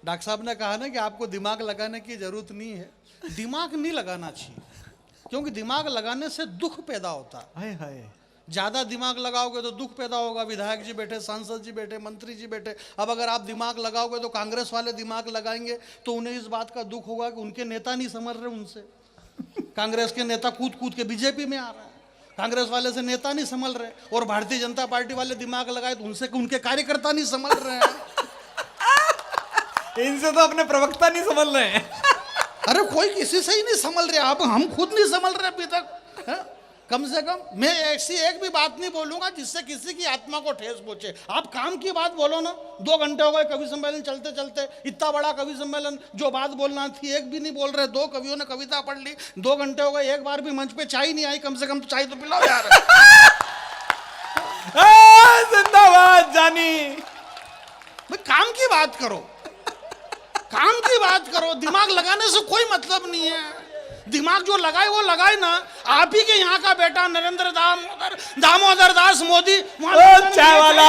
Doctor साहब ने कहा ना कि आपको दिमाग लगाने की जरूरत नहीं है। दिमाग नहीं लगाना चाहिए, क्योंकि दिमाग लगाने से दुख पैदा होता है। हाय हाय। ज्यादा दिमाग लगाओगे तो दुख पैदा होगा। विधायक जी बैठे, सांसद जी बैठे, मंत्री जी बैठे। अब अगर आप दिमाग लगाओगे तो कांग्रेस वाले दिमाग लगाएंगे तो उन्हें इस बात का दुख होगा कि उनके नेता नहीं समझ रहे उनसे। कांग्रेस के नेता कूद कूद के बीजेपी में आ रहा है, कांग्रेस वाले से नेता नहीं संभल रहे। और भारतीय जनता पार्टी वाले दिमाग लगाए तो उनसे उनके कार्यकर्ता नहीं संभल रहे हैं। इनसे तो अपने प्रवक्ता नहीं समझ रहे हैं। अरे कोई किसी से ही नहीं संभल रहे। आप हम खुद नहीं संभल रहे अभी तक है? कम से कम मैं ऐसी एक भी बात नहीं बोलूंगा जिससे किसी की आत्मा को ठेस पहुंचे। आप काम की बात बोलो ना। 2 घंटे हो गए कवि सम्मेलन चलते चलते, इतना बड़ा कवि सम्मेलन, जो बात बोलना थी एक भी नहीं बोल रहे। 2 कवियों ने कविता पढ़ ली, 2 घंटे हो गए, एक बार भी मंच पे चाय नहीं आई। कम से कम तो चाय तो पिलाओ यार। जिंदाबाद जानी। भाई काम की बात करो, काम की बात करो। दिमाग लगाने से कोई मतलब नहीं है। दिमाग जो लगाए वो लगाए ना। आप ही के यहाँ का बेटा नरेंद्र दामोदर दास मोदी चाय वाला,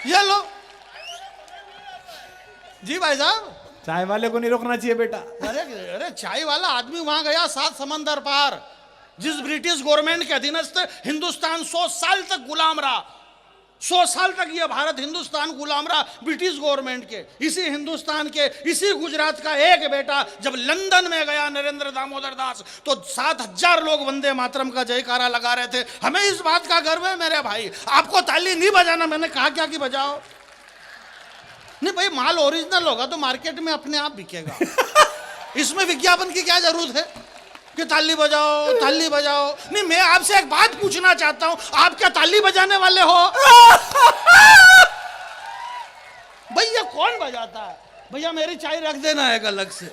ये लो जी भाई साहब। चाय वाले को नहीं रोकना चाहिए बेटा। अरे अरे चाय वाला आदमी वहां गया 7 समंदर पार। जिस ब्रिटिश गवर्नमेंट के अधीनस्थ हिंदुस्तान 100 साल तक गुलाम रहा, 100 साल तक ये भारत हिंदुस्तान गुलाम रहा ब्रिटिश गवर्नमेंट के। इसी हिंदुस्तान के, इसी गुजरात का एक बेटा जब लंदन में गया नरेंद्र दामोदर दास, तो 7000 लोग वंदे मातरम का जयकारा लगा रहे थे। हमें इस बात का गर्व है मेरे भाई। आपको ताली नहीं बजाना, मैंने कहा क्या कि बजाओ। नहीं भाई, माल ओरिजिनल होगा तो मार्केट में अपने आप बिकेगा। इसमें विज्ञापन की क्या जरूरत है कि ताली बजाओ ताली बजाओ। नहीं, मैं आपसे एक बात पूछना चाहता हूं, आप क्या ताली बजाने वाले हो? भैया कौन बजाता है? भैया मेरी चाय रख देना एक अलग से।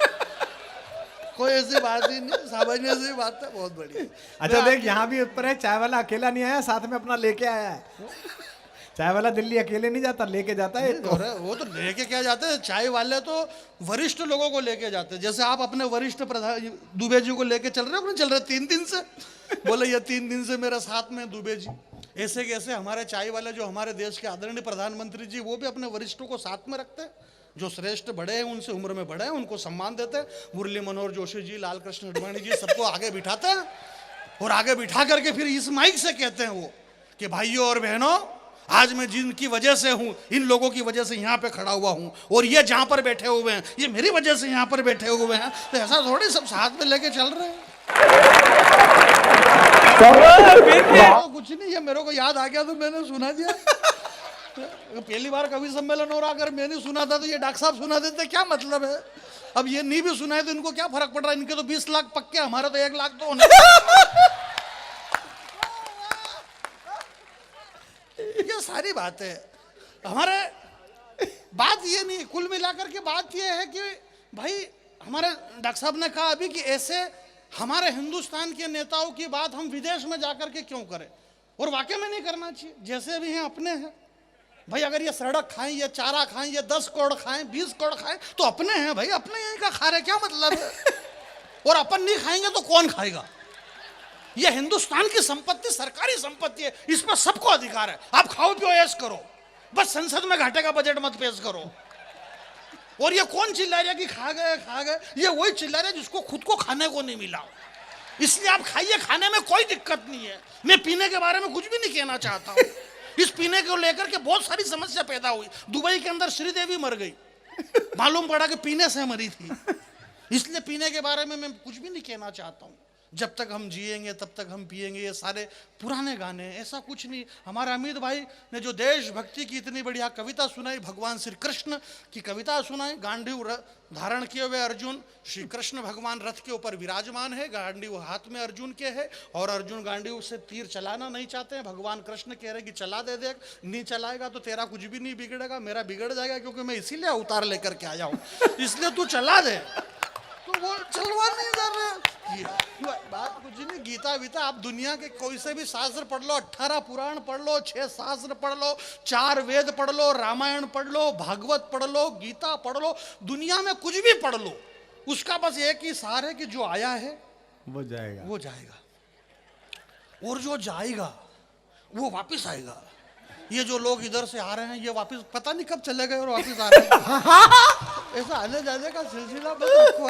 कोई ऐसी बात ही नहीं, सामान्य सी बात है। बहुत बढ़िया। अच्छा देख, यहाँ भी ऊपर है, चाय वाला अकेला नहीं आया, साथ में अपना लेके आया है। चाय वाला दिल्ली अकेले नहीं जाता, लेके जाता है। वो तो लेके क्या जाते हैं, चाय वाले तो वरिष्ठ लोगों को लेके जाते हैं। जैसे आप अपने वरिष्ठ प्रधान दुबे जी को लेके चल रहे हो, चल रहे 3 दिन से। बोले ये 3 दिन से मेरे साथ में दुबे जी। ऐसे कैसे हमारे चाय वाले, जो हमारे देश के आदरणीय प्रधानमंत्री जी, वो भी अपने वरिष्ठों को साथ में रखते हैं। जो श्रेष्ठ बड़े हैं, उनसे उम्र में बड़े हैं, उनको सम्मान देते हैं। मुरली मनोहर जोशी जी, लाल कृष्ण अडवाणी जी, सबको आगे बिठाते हैं। और आगे बिठा करके फिर इस माइक से कहते हैं वो कि भाइयों और बहनों, आज मैं जिनकी वजह से हूं, इन लोगों की वजह से यहाँ पे खड़ा हुआ हूं, और ये जहां पर बैठे हुए हैं, ये मेरी वजह से यहाँ पर बैठे हुए हैं। तो ऐसा थोड़ी सब साथ में लेके चल रहे हैं। तो कुछ नहीं, ये मेरे को याद आ गया तो मैंने सुना दिया। पहली बार कवि सम्मेलन हो रहा, अगर मैंने सुना था तो ये डॉक्टर साहब सुना देते, क्या मतलब है? अब ये नहीं भी सुना है तो इनको क्या फर्क पड़ रहा है? इनके तो 20 लाख पक्के, हमारे तो 1 लाख तो होने। ये सारी बात है हमारे। बात ये नहीं, कुल मिलाकर के बात ये है कि भाई, हमारे डॉक्टर साहब ने कहा अभी कि ऐसे हमारे हिंदुस्तान के नेताओं की बात हम विदेश में जाकर के क्यों करें? और वाकई में नहीं करना चाहिए। जैसे भी हैं अपने हैं भाई। अगर ये सड़क खाएं, ये चारा खाएं, ये 10 करोड़ खाएं, 20 करोड़ खाएं, तो अपने हैं भाई, अपने यहीं का खा रहे, क्या मतलब है? और अपन नहीं खाएंगे तो कौन खाएगा? ये हिंदुस्तान की संपत्ति सरकारी संपत्ति है, इस पर सबको अधिकार है। आप खाओ पियो ऐश करो, बस संसद में घाटे का बजट मत पेश करो। और ये कौन चिल्ला रहा कि खा गए खा गए? ये वही चिल्ला रहा जिसको खुद को खाने को नहीं मिला। इसलिए आप खाइए, खाने में कोई दिक्कत नहीं है। मैं पीने के बारे में कुछ भी नहीं कहना चाहता हूँ। इस पीने को लेकर के बहुत सारी समस्या पैदा हुई। दुबई के अंदर श्रीदेवी मर गई, मालूम पड़ा कि पीने से मरी थी। इसलिए पीने के बारे में मैं कुछ भी नहीं कहना चाहता हूँ। जब तक हम जिएंगे तब तक हम पिएंगे। ये सारे पुराने गाने, ऐसा कुछ नहीं। हमारे अमित भाई ने जो देशभक्ति की इतनी बढ़िया कविता सुनाई, भगवान श्री कृष्ण की कविता सुनाई। गांडीव धारण किए हुए अर्जुन, श्री कृष्ण भगवान रथ के ऊपर विराजमान है, गांडीव हाथ में अर्जुन के है, और अर्जुन गांडीव से तीर चलाना नहीं चाहते हैं। भगवान कृष्ण कह रहे कि चला दे, देख नहीं चलाएगा तो तेरा कुछ भी नहीं बिगड़ेगा, मेरा बिगड़ जाएगा, क्योंकि मैं इसीलिए अवतार लेकर के आया हूँ, इसलिए तू चला दे। तो वो चलवा नहीं कर रहे। बात कुछ नहीं। गीता वीता आप दुनिया के कोई से भी शास्त्र पढ़ लो, 18 पुराण पढ़ लो, 6 शास्त्र पढ़ लो, 4 वेद पढ़ लो, रामायण पढ़ लो, भागवत पढ़ लो, गीता पढ़ लो, दुनिया में कुछ भी पढ़ लो, उसका बस एक ही सार है कि जो आया है वो जाएगा, वो जाएगा, और जो जाएगा वो वापस आएगा। ये जो लोग इधर से आ रहे हैं ये वापस पता नहीं कब चले गए और वापस आ रहे हैं। ऐसा आने जाने का सिलसिला बस रखो,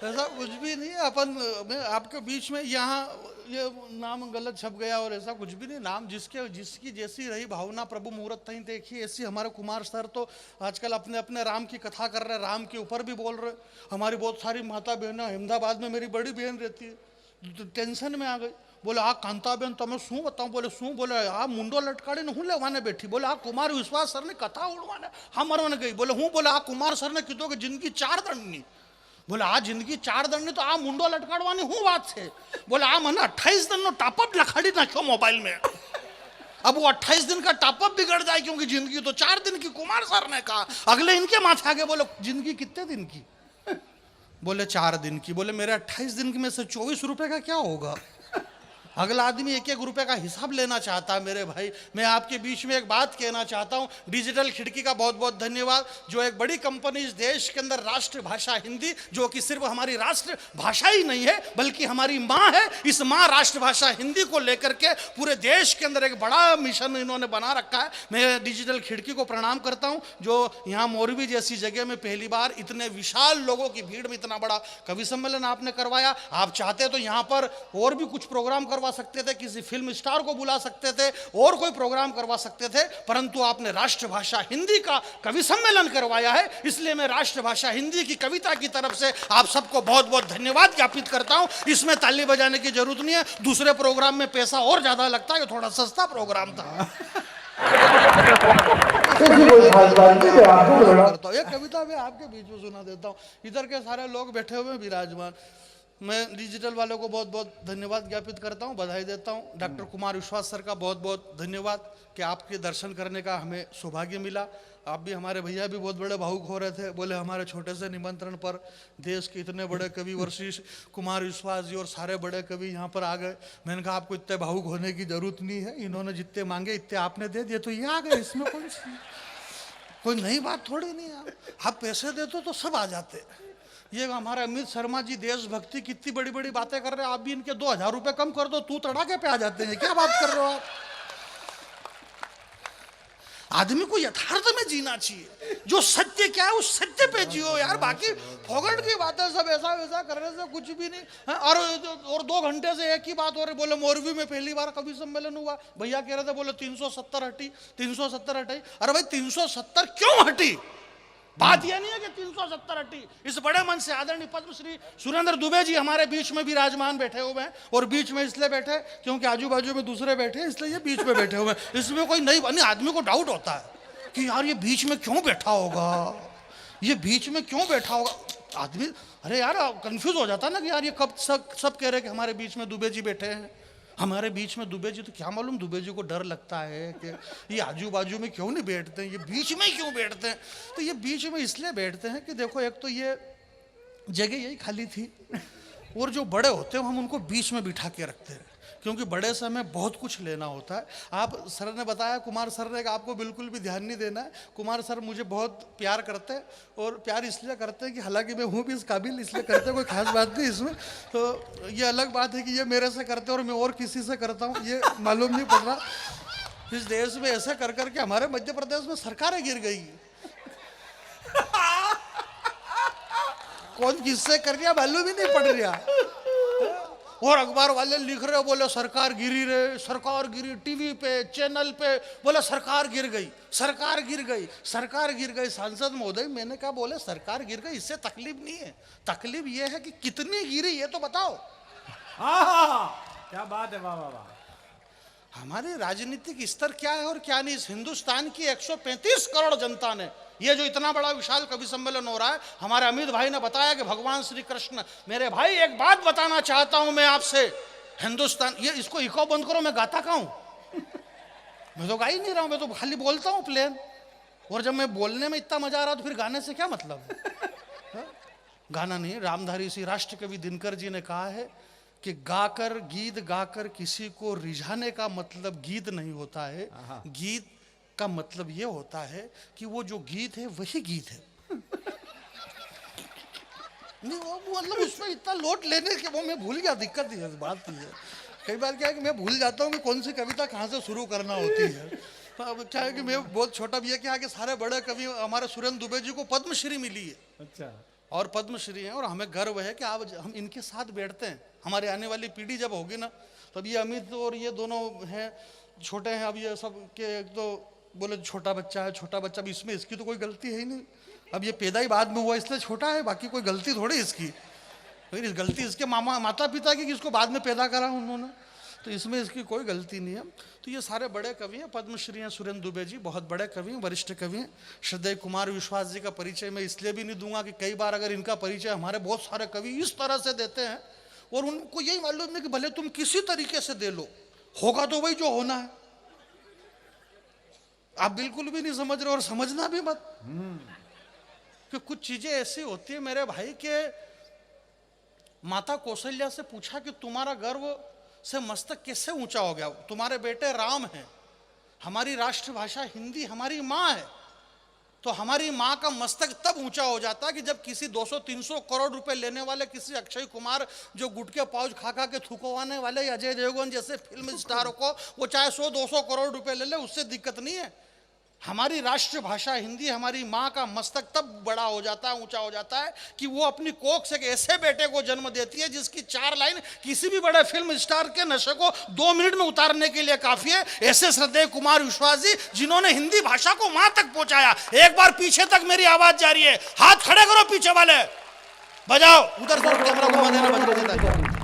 ऐसा कुछ भी नहीं है। अपन मैं आपके बीच में यहाँ ये नाम गलत छप गया और ऐसा कुछ भी नहीं। नाम जिसकी जैसी रही भावना प्रभु मुहूर्त नहीं देखी ऐसी। हमारे कुमार सर तो आजकल अपने अपने राम की कथा कर रहे, राम के ऊपर भी बोल रहे। हमारी बहुत सारी माता बहनें, अहमदाबाद में मेरी बड़ी बहन रहती है, टेंशन में आ गई। बोले आ कांता बहन तुम्हें शू बताऊं? बोले शू? बोले आ मुंडो लटकाड़ी ने हूँ लेवाने बैठी। बोले आ कुमार विश्वास सर ने कथा उड़वाने हम मरवाने गई। बोले हूँ? बोले आ कुमार सर ने कीधो कि जिंदगी 4 दंडनी। बोले आ जिंदगी 4 दंडनी तो आ मुंडो लटकाड़वानी हूँ बात है। बोले आ मैंने 28 दिन नो टॉपअप लखाड़ी नाख्यो मोबाइल में। अब वो 28 दिन का टॉपअप बिगड़ जाए क्योंकि जिंदगी तो 4 दिन की। कुमार सर ने कहा अगले इनके माथे आगे बोलो जिंदगी कितने दिन की? बोले 4 दिन की। बोले मेरे 28 दिन की में से 24 रुपए का क्या होगा? अगला आदमी 1-1 रुपए का हिसाब लेना चाहता है। मेरे भाई मैं आपके बीच में एक बात कहना चाहता हूं। डिजिटल खिड़की का बहुत बहुत धन्यवाद, जो एक बड़ी कंपनी इस देश के अंदर राष्ट्रभाषा हिंदी, जो कि सिर्फ हमारी राष्ट्र भाषा ही नहीं है बल्कि हमारी माँ है, इस माँ राष्ट्रभाषा हिंदी को लेकर के पूरे देश के अंदर एक बड़ा मिशन इन्होंने बना रखा है। मैं डिजिटल खिड़की को प्रणाम करता हूँ, जो यहाँ मोरबी जैसी जगह में पहली बार इतने विशाल लोगों की भीड़ में इतना बड़ा कवि सम्मेलन आपने करवाया। आप चाहते तो यहाँ पर और भी कुछ प्रोग्राम करवा सकते थे, किसी फिल्म स्टार को बुला सकते थे और कोई प्रोग्राम करवा सकते थे, परंतु आपने राष्ट्रभाषा हिंदी का कवि सम्मेलन करवाया है। इसलिए मैं राष्ट्रभाषा हिंदी की कविता की तरफ से आप सबको बहुत बहुत धन्यवाद ज्ञापित करता हूं। इसमें ताली बजाने की जरूरत नहीं है, दूसरे प्रोग्राम में पैसा और ज्यादा लगता है, ये थोड़ा सस्ता प्रोग्राम था। ये कविता मैं आपके बीच में सुना देता हूँ। इधर के सारे लोग बैठे हुए विराजमान। मैं डिजिटल वालों को बहुत बहुत धन्यवाद ज्ञापित करता हूं, बधाई देता हूं। डॉक्टर कुमार विश्वास सर का बहुत बहुत धन्यवाद कि आपके दर्शन करने का हमें सौभाग्य मिला। आप भी, हमारे भैया भी बहुत बड़े भावुक हो रहे थे। बोले हमारे छोटे से निमंत्रण पर देश के इतने बड़े कवि वशिष्ठ कुमार विश्वास जी और सारे बड़े कवि यहाँ पर आ गए। मैंने कहा आपको इतने भावुक होने की जरूरत नहीं है, इन्होंने जितने मांगे इतने आपने दे दिए तो ये आ गए। इसमें कोई नई बात थोड़ी नहीं है। आप पैसे देते तो सब आ जाते। ये हमारे अमित शर्मा जी देशभक्ति कितनी बड़ी बड़ी बातें कर रहे हैं, आप भी इनके 2000 रुपए कम कर दो, तू तड़ाके पे आ जाते हैं। क्या बात कर रहे हो आप? आदमी को यथार्थ में जीना चाहिए, जो सत्य क्या है उस सत्य पे जियो यार। बाकी फोगट की बातें सब ऐसा वैसा करने से कुछ भी नहीं है। और 2 घंटे से एक ही बात हो रही। बोले मोरबी में पहली बार कवि सम्मेलन हुआ, भैया कह रहे थे बोले 370 हटी, 370 हटी। अरे भाई 370 क्यों हटी? बात यह नहीं है कि 370 हटी। इस बड़े मन से आदरणीय पद्मश्री सुरेंद्र दुबे जी हमारे बीच में विराजमान बैठे हुए हैं, और बीच में इसलिए बैठे क्योंकि आजू बाजू में दूसरे बैठे इसलिए ये बीच में बैठे हुए हैं। इसमें कोई नहीं, आदमी को डाउट होता है कि यार ये बीच में क्यों बैठा होगा, ये बीच में क्यों बैठा होगा। आदमी अरे यार कंफ्यूज हो जाता ना कि यार ये कब सब कह रहे हैं कि हमारे बीच में दुबे जी बैठे हैं, हमारे बीच में दुबे जी। तो क्या मालूम दुबे जी को डर लगता है कि ये आजू बाजू में क्यों नहीं बैठते हैं, ये बीच में क्यों बैठते हैं। तो ये बीच में इसलिए बैठते हैं कि देखो एक तो ये जगह यही खाली थी, और जो बड़े होते हैं हम उनको बीच में बिठा के रखते हैं, क्योंकि बड़े से हमें बहुत कुछ लेना होता है। आप सर ने बताया, कुमार सर ने, आपको बिल्कुल भी ध्यान नहीं देना है। कुमार सर मुझे बहुत प्यार करते हैं, और प्यार इसलिए करते हैं कि हालांकि मैं हूँ भी इस काबिल, इसलिए करते हैं, कोई खास बात नहीं इसमें। तो ये अलग बात है कि ये मेरे से करते हैं और मैं और किसी से करता हूँ, ये मालूम नहीं पड़ रहा। इस देश में ऐसे कर करके हमारे मध्य प्रदेश में सरकारें गिर गई। कौन किससे कर रहा मालूम ही नहीं पड़ रहा। और अखबार वाले लिख रहे, बोले सरकार गिरी रे, सरकार गिरी, टीवी पे चैनल पे बोले सरकार गिर गई, सरकार गिर गई, सरकार गिर गई। सांसद महोदय मैंने कहा बोले सरकार गिर गई, इससे तकलीफ नहीं है, तकलीफ ये है कि कितनी गिरी ये तो बताओ। क्या बात है, वाह वाह वाह। हमारे राजनीतिक स्तर क्या है और क्या नहीं। इस हिंदुस्तान की 135 करोड़ जनता ने, ये जो इतना बड़ा विशाल कवि सम्मेलन हो रहा है, हमारे अमित भाई ने बताया कि भगवान श्री कृष्ण। मेरे भाई एक बात बताना चाहता हूं मैं आपसे, हिंदुस्तान, ये इसको इको बंद करो, मैं गाता कहाँ हूं? मैं तो गा ही नहीं रहा हूं, मैं तो खाली बोलता हूं प्लेन। और जब मैं बोलने में इतना मजा आ रहा तो फिर गाने से क्या मतलब है? गाना नहीं। रामधारी सिंह राष्ट्र कवि दिनकर जी ने कहा है कि गाकर, गीत गाकर किसी को रिझाने का मतलब गीत नहीं होता है, गीत का मतलब ये होता है कि वो जो गीत है वही गीत है। नहीं वो मतलब उसमें इतना लोट लेने के वो मैं भूल गया, दिक्कत ही है, बात ही है। कई बार क्या है कि मैं भूल जाता हूँ कि कौन सी कविता कहाँ से शुरू करना होती है। अब क्या है कि मैं बहुत छोटा भी है, क्या है कि सारे बड़े कवि हमारे सुरेंद्र दुबे जी को पद्मश्री मिली है अच्छा और पद्मश्री हैं, और हमें गर्व है कि आप हम इनके साथ बैठते हैं। हमारे आने वाली पीढ़ी जब होगी ना, तब ये अमित और ये दोनों हैं छोटे हैं, अब ये सब के एक तो बोले छोटा बच्चा है, छोटा बच्चा भी, इसमें इसकी तो कोई गलती है ही नहीं। अब ये पैदा ही बाद में हुआ इसलिए छोटा है, बाकी कोई गलती थोड़ी इसकी। फिर इस गलती इसके माता पिता की कि इसको बाद में पैदा करा उन्होंने, तो इसमें इसकी कोई गलती नहीं है। तो ये सारे बड़े कवि हैं, पद्मश्री हैं सुरेंद्र दुबे जी, बहुत बड़े कवि हैं, वरिष्ठ कवि हैं। श्रद्धेय कुमार विश्वास जी का परिचय मैं इसलिए भी नहीं दूंगा कि कई बार अगर इनका परिचय हमारे बहुत सारे कवि इस तरह से देते हैं और उनको यही मालूम है कि भले तुम किसी तरीके से दे लो, होगा तो वही जो होना है। आप बिल्कुल भी नहीं समझ रहे और समझना भी मत, कि कुछ चीजें ऐसी होती है मेरे भाई के। माता कौशल्या से पूछा कि तुम्हारा गर्व से मस्तक कैसे ऊंचा हो गया? तुम्हारे बेटे राम हैं, हमारी राष्ट्रभाषा हिंदी, हमारी माँ है, तो हमारी माँ का मस्तक तब ऊंचा हो जाता है कि जब किसी 200-300 करोड़ रुपए लेने वाले किसी अक्षय कुमार जो गुटके पाउच खा खा के थूकवाने वाले अजय देवगन जैसे फिल्म स्टारों को वो चाहे 100-200 करोड़ रुपए ले ले, उससे दिक्कत नहीं है। हमारी राष्ट्रभाषा हिंदी, हमारी माँ का मस्तक तब बड़ा हो जाता है, ऊंचा हो जाता है कि वो अपनी कोख से एक ऐसे बेटे को जन्म देती है जिसकी 4 लाइन किसी भी बड़े फिल्म स्टार के नशे को 2 मिनट में उतारने के लिए काफी है। ऐसे श्रद्धेय कुमार विश्वास जी जिन्होंने हिंदी भाषा को माँ तक पहुंचाया। एक बार पीछे तक मेरी आवाज जा रही है, हाथ खड़े करो पीछे वाले, बजाओ उधर से कैमरा घुमा देना, बजा देता है।